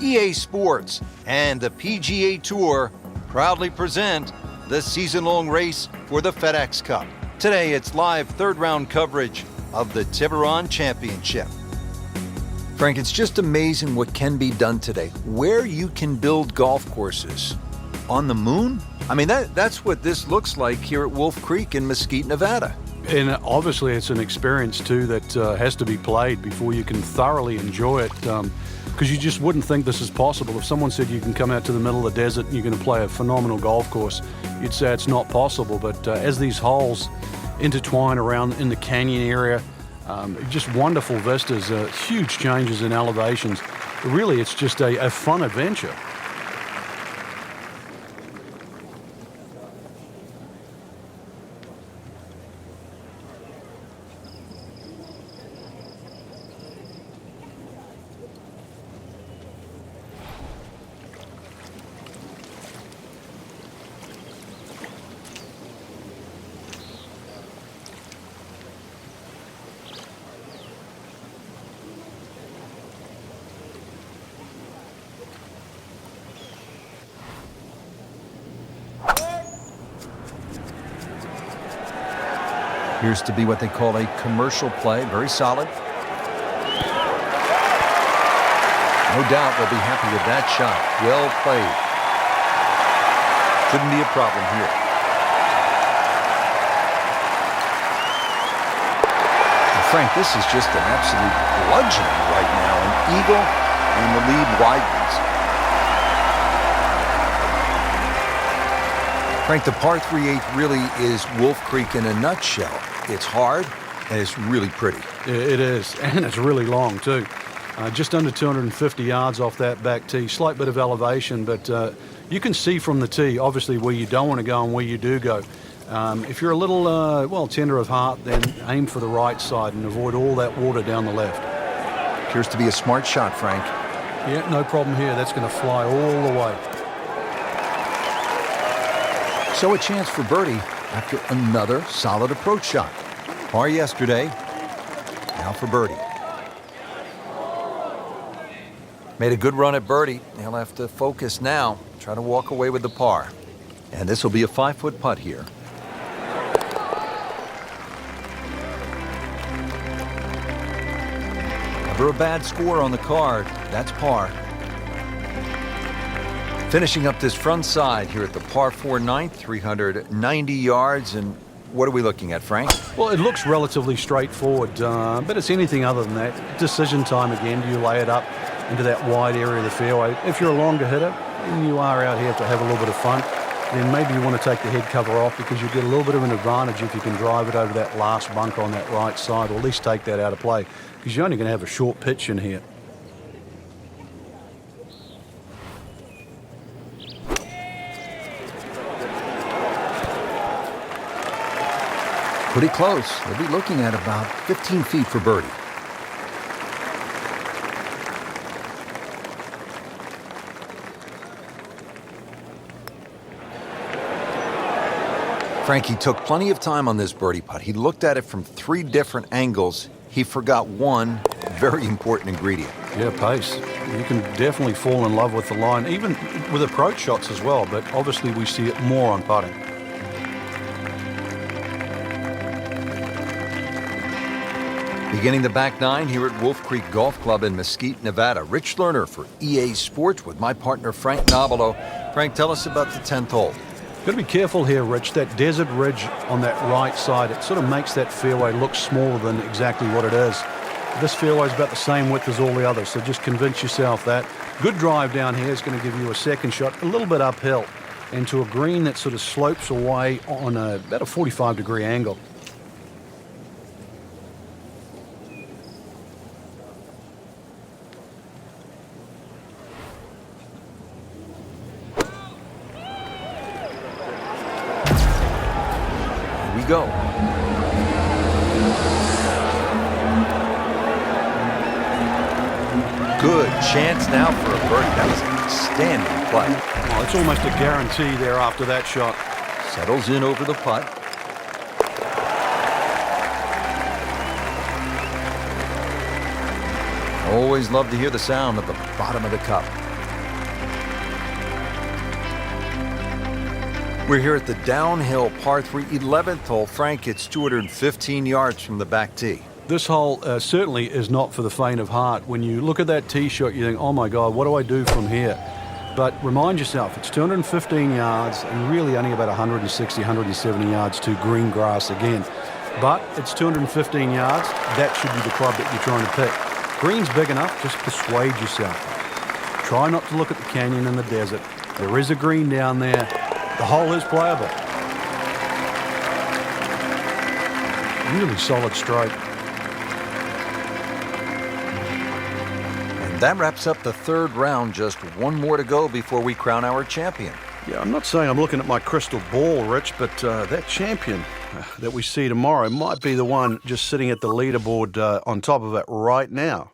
EA Sports and the PGA Tour proudly present the season-long race for the FedEx Cup. Today, it's live third-round coverage of the Tiburon Championship. Frank, it's just amazing what can be done today. Where you can build golf courses. On the moon? I mean, that's what this looks like here at Wolf Creek in Mesquite, Nevada. And obviously it's an experience too that has to be played before you can thoroughly enjoy it, because you just wouldn't think this is possible. If someone said you can come out to the middle of the desert and you're going to play a phenomenal golf course, you'd say it's not possible. But as these holes intertwine around in the canyon area, just wonderful vistas, huge changes in elevations. Really, it's just a fun adventure. Appears to be what they call a commercial play, very solid. No doubt they'll be happy with that shot. Well played. Shouldn't be a problem here. And Frank, this is just an absolute bludgeoning right now. An eagle and the lead widens. Frank, the par 3/8 really is Wolf Creek in a nutshell. It's hard, and it's really pretty. It is, and it's really long, too. Just under 250 yards off that back tee. Slight bit of elevation, but you can see from the tee, obviously, where you don't want to go and where you do go. If you're a little, tender of heart, then aim for the right side and avoid all that water down the left. Appears to be a smart shot, Frank. Yeah, no problem here. That's going to fly all the way. So a chance for birdie after another solid approach shot. Par yesterday, now for birdie. Made a good run at birdie. He'll have to focus now, try to walk away with the par. And this will be a 5-foot putt here. Never a bad score on the card. That's par. Finishing up this front side here at the par 4 ninth, 390 yards. And what are we looking at, Frank? Well, it looks relatively straightforward, but it's anything other than that. Decision time again. Do you lay it up into that wide area of the fairway? If you're a longer hitter and you are out here to have a little bit of fun, then maybe you want to take the head cover off, because you get a little bit of an advantage if you can drive it over that last bunk on that right side, or at least take that out of play, because you're only going to have a short pitch in here. Pretty close. They'll be looking at about 15 feet for birdie. Frankie took plenty of time on this birdie putt. He looked at it from 3 different angles. He forgot one very important ingredient. Yeah, pace. You can definitely fall in love with the line, even with approach shots as well, but obviously we see it more on putting. Beginning the back 9 here at Wolf Creek Golf Club in Mesquite, Nevada. Rich Lerner for EA Sports with my partner Frank Nobilo. Frank, tell us about the 10th hole. Got to be careful here, Rich. That desert ridge on that right side, it sort of makes that fairway look smaller than exactly what it is. This fairway is about the same width as all the others, so just convince yourself that. Good drive down here is going to give you a second shot, a little bit uphill, into a green that sort of slopes away on about a 45-degree angle. Go. Good chance now for a birdie. That was an outstanding play. Well, it's almost a guarantee there after that shot. Settles in over the putt. Always love to hear the sound of the bottom of the cup. We're here at the downhill par 3 11th hole. Frank, it's 215 yards from the back tee. This hole certainly is not for the faint of heart. When you look at that tee shot, you think, oh my God, what do I do from here? But remind yourself, it's 215 yards and really only about 160, 170 yards to green grass again. But it's 215 yards. That should be the club that you're trying to pick. Green's big enough, just persuade yourself. Try not to look at the canyon and the desert. There is a green down there. The hole is playable. Really solid stroke. And that wraps up the third round. Just one more to go before we crown our champion. Yeah, I'm not saying I'm looking at my crystal ball, Rich, but that champion that we see tomorrow might be the one just sitting at the leaderboard on top of it right now.